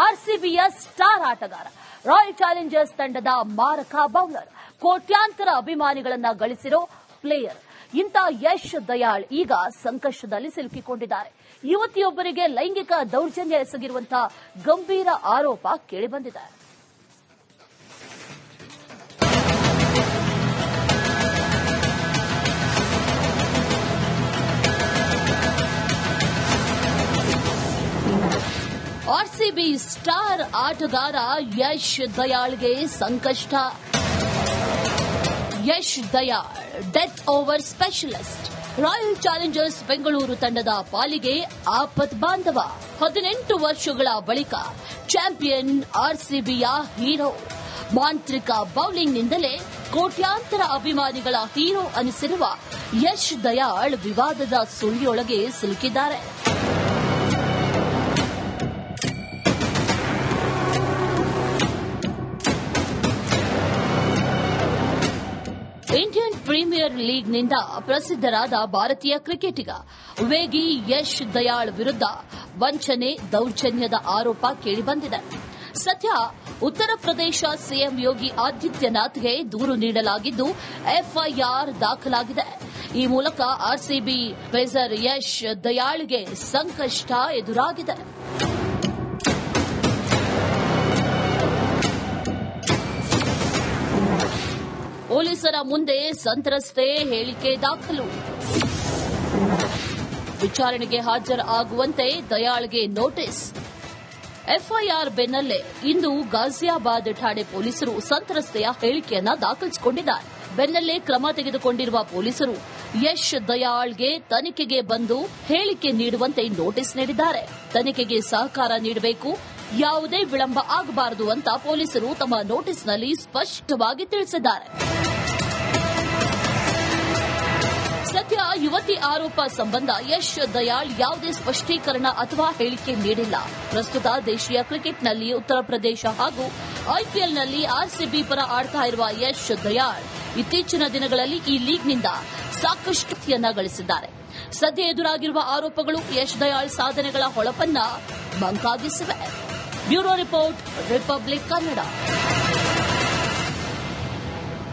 ಆರ್ಸಿಬಿಯ star ಆಟಗಾರ, Royal Challengers ತಂಡದ ಮಾರಕ ಬೌಲರ್, ಕೋಟ್ಯಾಂತರ ಅಭಿಮಾನಿಗಳನ್ನ ಗಳಿಸಿರೋ ಪ್ಲೇಯರ್ ಇಂಥ ಯಶ್ ದಯಾಳ್ ಈಗ ಸಂಕಷ್ಟದಲ್ಲಿ ಸಿಲುಕಿಕೊಂಡಿದ್ದಾರೆ. ಯುವತಿಯೊಬ್ಬರಿಗೆ ಲೈಂಗಿಕ ದೌರ್ಜನ್ಯ ಎಸಗಿರುವಂತಹ ಗಂಭೀರ ಆರೋಪ ಕೇಳಿಬಂದಿದೆ. ಆರ್ಸಿಬಿ ಸ್ಟಾರ್ ಆಟಗಾರ ಯಶ್ ದಯಾಳ್ಗೆ ಸಂಕಷ್ಟ. Yash Dayal death over specialist, royal Challengers Bengaluru ತಂಡದ ಪಾಲಿಗೆ ಆಪತ್ ಬಾಂಧವ. 18 ವರ್ಷಗಳ ಬಳಿಕ ಚಾಂಪಿಯನ್ ಆರ್ಸಿಬಿಯ ಹೀರೋ, ಮಾಂತ್ರಿಕ ಬೌಲಿಂಗ್ನಿಂದಲೇ ಕೋಟ್ಯಾಂತರ ಅಭಿಮಾನಿಗಳ ಹೀರೋ ಅನಿಸಿರುವ ಯಶ್ ದಯಾಳ್ ವಿವಾದದ ಸುಳಿಯೊಳಗೆ ಸಿಲುಕಿದ್ದಾರೆ. ಇಂಡಿಯನ್ ಪ್ರೀಮಿಯರ್ ಲೀಗ್ನಿಂದ ಪ್ರಸಿದ್ದರಾದ ಭಾರತೀಯ ಕ್ರಿಕೆಟಿಗ ವೇಗಿ ಯಶ್ ದಯಾಳ್ ವಿರುದ್ಧ ವಂಚನೆ, ದೌರ್ಜನ್ಯದ ಆರೋಪ ಕೇಳಿಬಂದಿದೆ. ಸದ್ಯ ಉತ್ತರ ಪ್ರದೇಶ ಸಿಎಂ ಯೋಗಿ ಆದಿತ್ಯನಾಥ್ಗೆ ದೂರು ನೀಡಲಾಗಿದ್ದು ಎಫ್ಐಆರ್ ದಾಖಲಾಗಿದೆ. ಈ ಮೂಲಕ ಆರ್ಸಿಬಿ ಪೇಸರ್ ಯಶ್ ದಯಾಳ್ಗೆ ಸಂಕಷ್ಟ ಎದುರಾಗಿದೆ. ಪೊಲೀಸರ ಮುಂದೆ ಸಂತ್ರಸ್ತೆ ಹೇಳಿಕೆ ದಾಖಲು. ವಿಚಾರಣೆಗೆ ಹಾಜರಾಗುವಂತೆ ದಯಾಳ್ಗೆ ನೋಟಿಸ್. ಎಫ್ಐಆರ್ ಬೆನ್ನಲ್ಲೇ ಇಂದು ಗಾಜಿಯಾಬಾದ್ ಠಾಣೆ ಪೊಲೀಸರು ಸಂತ್ರಸ್ತೆಯ ಹೇಳಿಕೆಯನ್ನ ದಾಖಲಿಸಿಕೊಂಡಿದ್ದಾರೆ. ಬೆನ್ನಲ್ಲೇ ಕ್ರಮ ತೆಗೆದುಕೊಂಡಿರುವ ಪೊಲೀಸರು ಯಶ್ ದಯಾಳ್ಗೆ ತನಿಖೆಗೆ ಬಂದು ಹೇಳಿಕೆ ನೀಡುವಂತೆ ನೋಟಿಸ್ ನೀಡಿದ್ದಾರೆ. ತನಿಖೆಗೆ ಸಹಕಾರ ನೀಡಬೇಕು, ಯಾವುದೇ ವಿಳಂಬ ಆಗಬಾರದು ಅಂತ ಪೊಲೀಸರು ತಮ್ಮ ನೋಟಿಸ್ನಲ್ಲಿ ಸ್ಪಷ್ಟವಾಗಿ ತಿಳಿಸಿದ್ದಾರೆ. ಸದ್ಯ ಯುವತಿ ಆರೋಪ ಸಂಬಂಧ ಯಶ್ ದಯಾಳ್ ಯಾವುದೇ ಸ್ಪಷ್ಟೀಕರಣ ಅಥವಾ ಹೇಳಿಕೆ ನೀಡಿಲ್ಲ. ಪ್ರಸ್ತುತ ದೇಶೀಯ ಕ್ರಿಕೆಟ್ನಲ್ಲಿ ಉತ್ತರ ಪ್ರದೇಶ ಹಾಗೂ ಐಪಿಎಲ್ನಲ್ಲಿ ಆರ್ಸಿಬಿ ಪರ ಆಡ್ತಾ ಇರುವ ಯಶ್ ದಯಾಳ್ ಇತ್ತೀಚಿನ ದಿನಗಳಲ್ಲಿ ಈ ಲೀಗ್ನಿಂದ ಸಾಕಷ್ಟು ಖ್ಯಾತಿಯನ್ನ ಗಳಿಸಿದ್ದಾರೆ. ಸದ್ಯ ಎದುರಾಗಿರುವ ಆರೋಪಗಳು ಯಶ್ ದಯಾಳ್ ಸಾಧನೆಗಳ ಹೊಳಪನ್ನ ಮಂಕಾಗಿಸಿವೆ. Bureau report, Republic Kannada.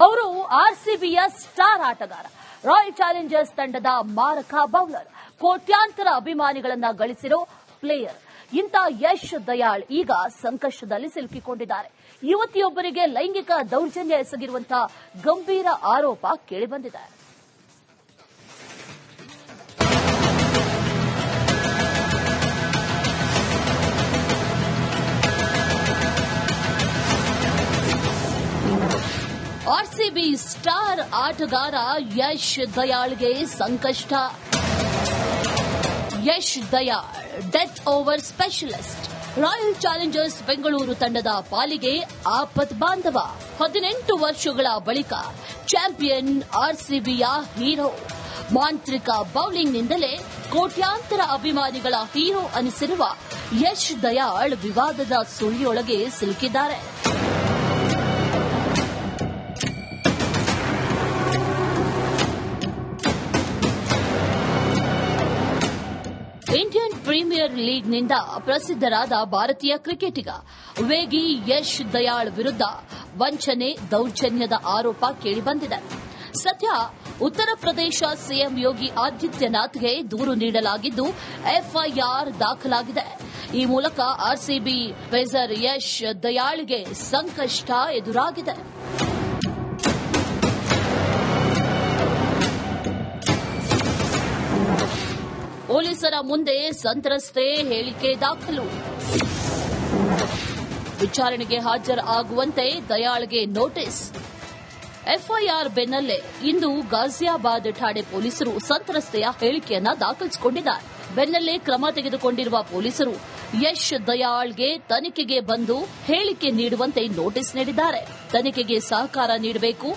ಅವರು ಆರ್ಸಿಬಿಯ ಸ್ಟಾರ್ ಆಟಗಾರ, ರಾಯಲ್ ಚಾಲೆಂಜರ್ಸ್ ತಂಡದ ಮಾರಕ ಬೌಲರ್, ಕೋಟ್ಯಾಂತರ ಅಭಿಮಾನಿಗಳನ್ನ ಗಳಿಸಿರೋ ಪ್ಲೇಯರ್ ಇಂಥ ಯಶ್ ದಯಾಳ್ ಈಗ ಸಂಕಷ್ಟದಲ್ಲಿ ಸಿಲುಕಿಕೊಂಡಿದ್ದಾರೆ. ಯುವತಿಯೊಬ್ಬರಿಗೆ ಲೈಂಗಿಕ ದೌರ್ಜನ್ಯ ಎಸಗಿರುವಂತಹ ಗಂಭೀರ ಆರೋಪ ಕೇಳಿಬಂದಿದೆ. ಆರ್ಸಿಬಿ ಸ್ಟಾರ್ ಆಟಗಾರ ಯಶ್ ದಯಾಳ್ಗೆ ಸಂಕಷ್ಟ. Yash Dayal death over specialist, royal Challengers Bengaluru ತಂಡದ ಪಾಲಿಗೆ ಆಪತ್ ಬಾಂಧವ. 18 ವರ್ಷಗಳ ಬಳಿಕ ಚಾಂಪಿಯನ್ ಆರ್ಸಿಬಿಯ ಹೀರೋ, ಮಾಂತ್ರಿಕ ಬೌಲಿಂಗ್ನಿಂದಲೇ ಕೋಟ್ಯಾಂತರ ಅಭಿಮಾನಿಗಳ ಹೀರೋ ಅನಿಸಿರುವ ಯಶ್ ದಯಾಳ್ ವಿವಾದದ ಸುಳಿಯೊಳಗೆ ಸಿಲುಕಿದ್ದಾರೆ. ಇಂಡಿಯನ್ ಪ್ರೀಮಿಯರ್ ಲೀಗ್ನಿಂದ ಪ್ರಸಿದ್ದರಾದ ಭಾರತೀಯ ಕ್ರಿಕೆಟಿಗ ವೇಗಿ ಯಶ್ ದಯಾಳ್ ವಿರುದ್ಧ ವಂಚನೆ, ದೌರ್ಜನ್ಯದ ಆರೋಪ ಕೇಳಿಬಂದಿದೆ. ಸದ್ಯ ಉತ್ತರ ಪ್ರದೇಶ ಸಿಎಂ ಯೋಗಿ ಆದಿತ್ಯನಾಥ್ಗೆ ದೂರು ನೀಡಲಾಗಿದ್ದು ಎಫ್ಐಆರ್ ದಾಖಲಾಗಿದೆ. ಈ ಮೂಲಕ ಆರ್ಸಿಬಿ ಪೇಸರ್ ಯಶ್ ದಯಾಳ್ಗೆ ಸಂಕಷ್ಟ ಎದುರಾಗಿದೆ. ಪೊಲೀಸರ ಮುಂದೆ ಸಂತ್ರಸ್ತೆ ಹೇಳಿಕೆ ದಾಖಲು. ವಿಚಾರಣೆಗೆ ಹಾಜರಾಗುವಂತೆ ದಯಾಳ್ಗೆ ನೋಟಿಸ್. ಎಫ್ಐಆರ್ ಬೆನ್ನಲ್ಲೇ ಇಂದು ಗಾಜಿಯಾಬಾದ್ ಠಾಣೆ ಪೊಲೀಸರು ಸಂತ್ರಸ್ತೆಯ ಹೇಳಿಕೆಯನ್ನ ದಾಖಲಿಸಿಕೊಂಡಿದ್ದಾರೆ. ಬೆನ್ನಲ್ಲೇ ಕ್ರಮ ತೆಗೆದುಕೊಂಡಿರುವ ಪೊಲೀಸರು ಯಶ್ ದಯಾಳ್ಗೆ ತನಿಖೆಗೆ ಬಂದು ಹೇಳಿಕೆ ನೀಡುವಂತೆ ನೋಟಿಸ್ ನೀಡಿದ್ದಾರೆ. ತನಿಖೆಗೆ ಸಹಕಾರ ನೀಡಬೇಕು,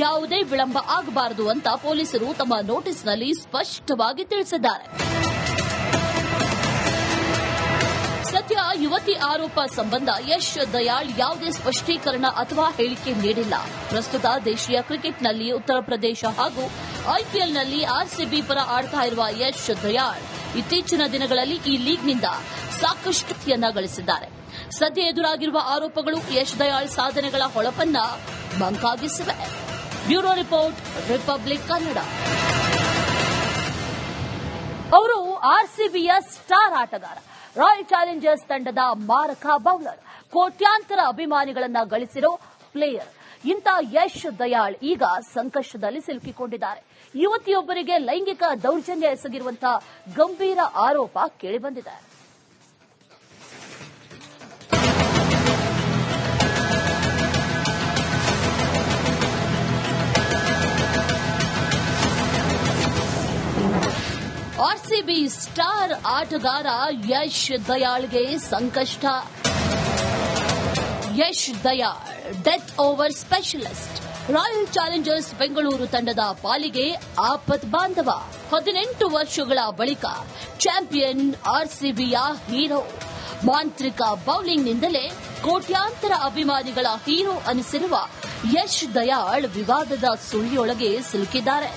ಯಾವುದೇ ವಿಳಂಬ ಆಗಬಾರದು ಅಂತ ಪೊಲೀಸರು ತಮ್ಮ ನೋಟಿಸ್ನಲ್ಲಿ ಸ್ಪಷ್ಟವಾಗಿ ತಿಳಿಸಿದ್ದಾರೆ. ಸದ್ಯ ಯುವತಿ ಆರೋಪ ಸಂಬಂಧ ಯಶ್ ದಯಾಳ್ ಯಾವುದೇ ಸ್ಪಷ್ಟೀಕರಣ ಅಥವಾ ಹೇಳಿಕೆ ನೀಡಿಲ್ಲ. ಪ್ರಸ್ತುತ ದೇಶೀಯ ಕ್ರಿಕೆಟ್ನಲ್ಲಿ ಉತ್ತರ ಪ್ರದೇಶ ಹಾಗೂ ಐಪಿಎಲ್ನಲ್ಲಿ ಆರ್ಸಿಬಿ ಪರ ಆಡ್ತಾ ಇರುವ ಯಶ್ ದಯಾಳ್ ಇತ್ತೀಚಿನ ದಿನಗಳಲ್ಲಿ ಈ ಲೀಗ್ನಿಂದ ಸಾಕಷ್ಟು ಖ್ಯಾತಿಯನ್ನ ಗಳಿಸಿದ್ದಾರೆ. ಸದ್ಯ ಎದುರಾಗಿರುವ ಆರೋಪಗಳು ಯಶ್ ದಯಾಳ್ ಸಾಧನೆಗಳ ಹೊಳಪನ್ನ ಮಂಕಾಗಿಸಿವೆ. Bureau report, Republic Kannada. ಅವರು ಆರ್ಸಿಬಿಯ ಸ್ಟಾರ್ ಆಟಗಾರ, ರಾಯಲ್ ಚಾಲೆಂಜರ್ಸ್ ತಂಡದ ಮಾರಕ ಬೌಲರ್, ಕೋಟ್ಯಾಂತರ ಅಭಿಮಾನಿಗಳನ್ನ ಗಳಿಸಿರೋ ಪ್ಲೇಯರ್. ಇಂಥ ಯಶ್ ದಯಾಳ್ ಈಗ ಸಂಕಷ್ಟದಲ್ಲಿ ಸಿಲುಕಿಕೊಂಡಿದ್ದಾರೆ. ಯುವತಿಯೊಬ್ಬರಿಗೆ ಲೈಂಗಿಕ ದೌರ್ಜನ್ಯ ಎಸಗಿರುವಂತಹ ಗಂಭೀರ ಆರೋಪ ಕೇಳಿಬಂದಿದೆ. ಆರ್ಸಿಬಿ ಸ್ಟಾರ್ ಆಟಗಾರ ಯಶ್ ದಯಾಳ್ಗೆ ಸಂಕಷ್ಟ. Yash Dayal death over specialist, royal Challengers Bengaluru ತಂಡದ ಪಾಲಿಗೆ ಆಪತ್ ಬಾಂಧವ. 18 ವರ್ಷಗಳ ಬಳಿಕ ಚಾಂಪಿಯನ್ ಆರ್ಸಿಬಿಯ ಹೀರೋ. ಮಾಂತ್ರಿಕ ಬೌಲಿಂಗ್ನಿಂದಲೇ ಕೋಟ್ಯಾಂತರ ಅಭಿಮಾನಿಗಳ ಹೀರೋ ಅನಿಸಿರುವ ಯಶ್ ದಯಾಳ್ ವಿವಾದದ ಸುಳಿಯೊಳಗೆ ಸಿಲುಕಿದ್ದಾರೆ.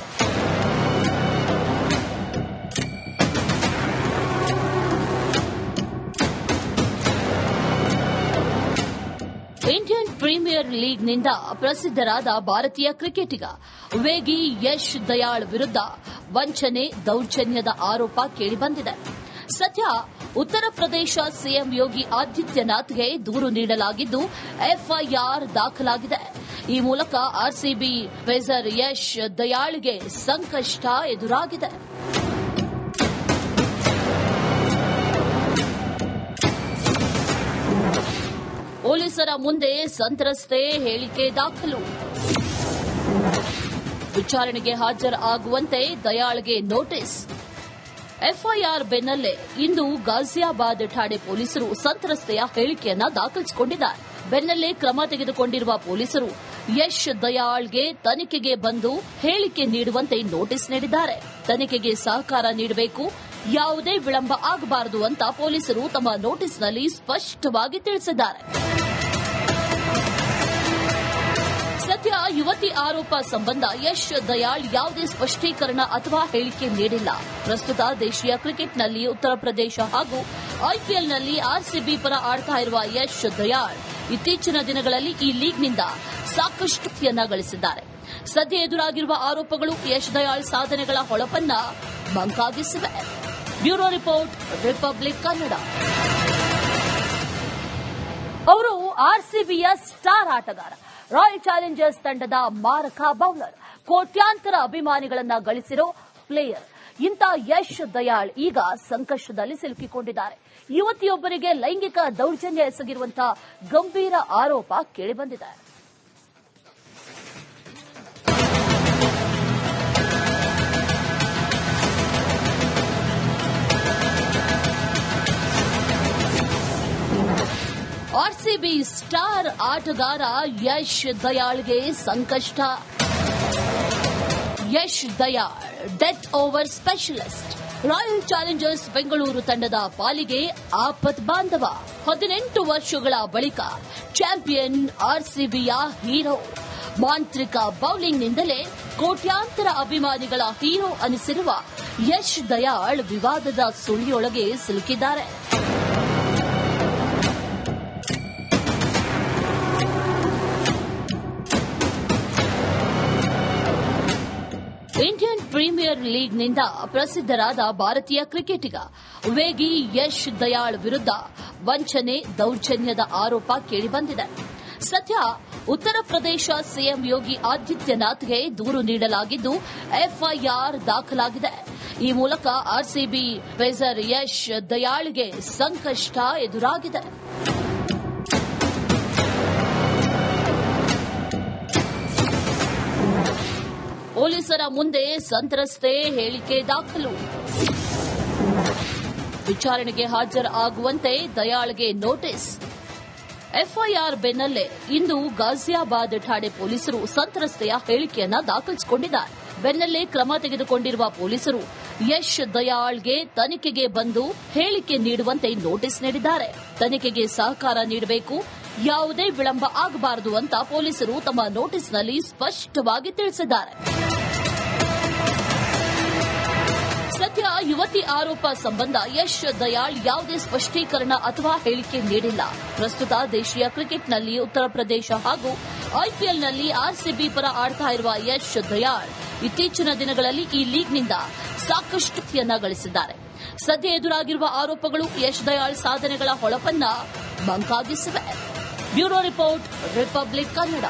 ಇಂಡಿಯನ್ ಪ್ರೀಮಿಯರ್ ಲೀಗ್ನಿಂದ ಪ್ರಸಿದ್ದರಾದ ಭಾರತೀಯ ಕ್ರಿಕೆಟಿಗ ವೇಗಿ ಯಶ್ ದಯಾಳ್ ವಿರುದ್ಧ ವಂಚನೆ, ದೌರ್ಜನ್ಯದ ಆರೋಪ ಕೇಳಿಬಂದಿದೆ. ಸದ್ಯ ಉತ್ತರ ಪ್ರದೇಶ ಸಿಎಂ ಯೋಗಿ ಆದಿತ್ಯನಾಥ್ಗೆ ದೂರು ನೀಡಲಾಗಿದ್ದು ಎಫ್ಐಆರ್ ದಾಖಲಾಗಿದೆ. ಈ ಮೂಲಕ ಆರ್ಸಿಬಿ ಪೇಸರ್ ಯಶ್ ದಯಾಳ್ಗೆ ಸಂಕಷ್ಟ ಎದುರಾಗಿದೆ. ಪೊಲೀಸರ ಮುಂದೆ ಸಂತ್ರಸ್ತೆ ಹೇಳಿಕೆ ದಾಖಲು. ವಿಚಾರಣೆಗೆ ಹಾಜರಾಗುವಂತೆ ದಯಾಳ್ಗೆ ನೋಟಿಸ್. ಎಫ್ಐಆರ್ ಬೆನ್ನಲ್ಲೇ ಇಂದು ಗಾಜಿಯಾಬಾದ್ ಠಾಣೆ ಪೊಲೀಸರು ಸಂತ್ರಸ್ತೆಯ ಹೇಳಿಕೆಯನ್ನ ದಾಖಲಿಸಿಕೊಂಡಿದ್ದಾರೆ. ಬೆನ್ನಲ್ಲೇ ಕ್ರಮ ತೆಗೆದುಕೊಂಡಿರುವ ಪೊಲೀಸರು ಯಶ್ ದಯಾಳ್ಗೆ ತನಿಖೆಗೆ ಬಂದು ಹೇಳಿಕೆ ನೀಡುವಂತೆ ನೋಟಿಸ್ ನೀಡಿದ್ದಾರೆ. ತನಿಖೆಗೆ ಸಹಕಾರ ನೀಡಬೇಕು, ಯಾವುದೇ ವಿಳಂಬ ಆಗಬಾರದು ಅಂತ ಪೊಲೀಸರು ತಮ್ಮ ನೋಟಿಸ್ನಲ್ಲಿ ಸ್ಪಷ್ಟವಾಗಿ ತಿಳಿಸಿದ್ದಾರೆ. ಸದ್ಯ ಯುವತಿ ಆರೋಪ ಸಂಬಂಧ ಯಶ್ ದಯಾಳ್ ಯಾವುದೇ ಸ್ಪಷ್ಟೀಕರಣ ಅಥವಾ ಹೇಳಿಕೆ ನೀಡಿಲ್ಲ. ಪ್ರಸ್ತುತ ದೇಶೀಯ ಕ್ರಿಕೆಟ್ನಲ್ಲಿ ಉತ್ತರ ಪ್ರದೇಶ ಹಾಗೂ ಐಪಿಎಲ್ನಲ್ಲಿ ಆರ್ಸಿಬಿ ಪರ ಆಡ್ತಾ ಇರುವ ಯಶ್ ದಯಾಳ್ ಇತ್ತೀಚಿನ ದಿನಗಳಲ್ಲಿ ಈ ಲೀಗ್ನಿಂದ ಸಾಕಷ್ಟು ಖ್ಯಾತಿಯನ್ನ ಗಳಿಸಿದ್ದಾರೆ. ಸದ್ಯ ಎದುರಾಗಿರುವ ಆರೋಪಗಳು ಯಶ್ ದಯಾಳ್ ಸಾಧನೆಗಳ ಹೊಳಪನ್ನ ಮಂಕಾಗಿಸಿವೆ. Bureau report, Republic Kannada. ಅವರು ಆರ್ಸಿಬಿಯ ಸ್ಟಾರ್ ಆಟಗಾರ, ರಾಯಲ್ ಚಾಲೆಂಜರ್ಸ್ ತಂಡದ ಮಾರಕ ಬೌಲರ್, ಕೋಟ್ಯಾಂತರ ಅಭಿಮಾನಿಗಳನ್ನ ಗಳಿಸಿರೋ ಪ್ಲೇಯರ್. ಇಂಥ ಯಶ್ ದಯಾಳ್ ಈಗ ಸಂಕಷ್ಟದಲ್ಲಿ ಸಿಲುಕಿಕೊಂಡಿದ್ದಾರೆ. ಯುವತಿಯೊಬ್ಬರಿಗೆ ಲೈಂಗಿಕ ದೌರ್ಜನ್ಯ ಎಸಗಿರುವಂತಹ ಗಂಭೀರ ಆರೋಪ ಕೇಳಿಬಂದಿದೆ. ಆರ್ಸಿಬಿ ಸ್ಟಾರ್ ಆಟಗಾರ ಯಶ್ ದಯಾಳ್ಗೆ ಸಂಕಷ್ಟ. Yash Dayal death over specialist, royal Challengers Bengaluru ತಂಡದ ಪಾಲಿಗೆ ಆಪತ್ ಬಾಂಧವ. 18 ವರ್ಷಗಳ ಬಳಿಕ ಚಾಂಪಿಯನ್ ಆರ್ಸಿಬಿಯ ಹೀರೋ. ಮಾಂತ್ರಿಕ ಬೌಲಿಂಗ್ನಿಂದಲೇ ಕೋಟ್ಯಾಂತರ ಅಭಿಮಾನಿಗಳ ಹೀರೋ ಅನಿಸಿರುವ ಯಶ್ ದಯಾಳ್ ವಿವಾದದ ಸುಳಿಯೊಳಗೆ ಸಿಲುಕಿದ್ದಾರೆ. ಇಂಡಿಯನ್ ಪ್ರೀಮಿಯರ್ ಲೀಗ್ನಿಂದ ಪ್ರಸಿದ್ದರಾದ ಭಾರತೀಯ ಕ್ರಿಕೆಟಿಗ ವೇಗಿ ಯಶ್ ದಯಾಳ್ ವಿರುದ್ಧ ವಂಚನೆ, ದೌರ್ಜನ್ಯದ ಆರೋಪ ಕೇಳಿಬಂದಿದೆ. ಸದ್ಯ ಉತ್ತರ ಪ್ರದೇಶ ಸಿಎಂ ಯೋಗಿ ಆದಿತ್ಯನಾಥ್ಗೆ ದೂರು ನೀಡಲಾಗಿದ್ದು ಎಫ್ಐಆರ್ ದಾಖಲಾಗಿದೆ. ಈ ಮೂಲಕ ಆರ್ಸಿಬಿ ಪೇಸರ್ ಯಶ್ ದಯಾಳ್ಗೆ ಸಂಕಷ್ಟ ಎದುರಾಗಿದೆ. ಪೊಲೀಸರ ಮುಂದೆ ಸಂತ್ರಸ್ತೆ ಹೇಳಿಕೆ ದಾಖಲು. ವಿಚಾರಣೆಗೆ ಹಾಜರಾಗುವಂತೆ ದಯಾಳ್ಗೆ ನೋಟಿಸ್. ಎಫ್ಐಆರ್ ಬೆನ್ನಲ್ಲೇ ಇಂದು ಗಾಜಿಯಾಬಾದ್ ಠಾಣೆ ಪೊಲೀಸರು ಸಂತ್ರಸ್ತೆಯ ಹೇಳಿಕೆಯನ್ನ ದಾಖಲಿಸಿಕೊಂಡಿದ್ದಾರೆ. ಬೆನ್ನಲ್ಲೇ ಕ್ರಮ ತೆಗೆದುಕೊಂಡಿರುವ ಪೊಲೀಸರು ಯಶ್ ದಯಾಳ್ಗೆ ತನಿಖೆಗೆ ಬಂದು ಹೇಳಿಕೆ ನೀಡುವಂತೆ ನೋಟಿಸ್ ನೀಡಿದ್ದಾರೆ. ತನಿಖೆಗೆ ಸಹಕಾರ ನೀಡಬೇಕು, ಯಾವುದೇ ವಿಳಂಬ ಆಗಬಾರದು ಅಂತ ಪೊಲೀಸರು ತಮ್ಮ ನೋಟಿಸ್ನಲ್ಲಿ ಸ್ಪಷ್ಟವಾಗಿ ತಿಳಿಸಿದ್ದಾರೆ. ಸದ್ಯ ಯುವತಿ ಆರೋಪ ಸಂಬಂಧ ಯಶ್ ದಯಾಳ್ ಯಾವುದೇ ಸ್ಪಷ್ಟೀಕರಣ ಅಥವಾ ಹೇಳಿಕೆ ನೀಡಿಲ್ಲ. ಪ್ರಸ್ತುತ ದೇಶೀಯ ಕ್ರಿಕೆಟ್ನಲ್ಲಿ ಉತ್ತರ ಪ್ರದೇಶ ಹಾಗೂ ಐಪಿಎಲ್ನಲ್ಲಿ ಆರ್ಸಿಬಿ ಪರ ಆಡ್ತಾ ಇರುವ ಯಶ್ ದಯಾಳ್ ಇತ್ತೀಚಿನ ದಿನಗಳಲ್ಲಿ ಈ ಲೀಗ್ನಿಂದ ಸಾಕಷ್ಟು ಗಳಿಸಿದ್ದಾರೆ. ಸದ್ಯ ಎದುರಾಗಿರುವ ಆರೋಪಗಳು ಯಶ್ ದಯಾಳ್ ಸಾಧನೆಗಳ ಹೊಳಪನ್ನ ಮಂಕಾಗಿಸಿವೆ. Bureau report, Republic Kannada.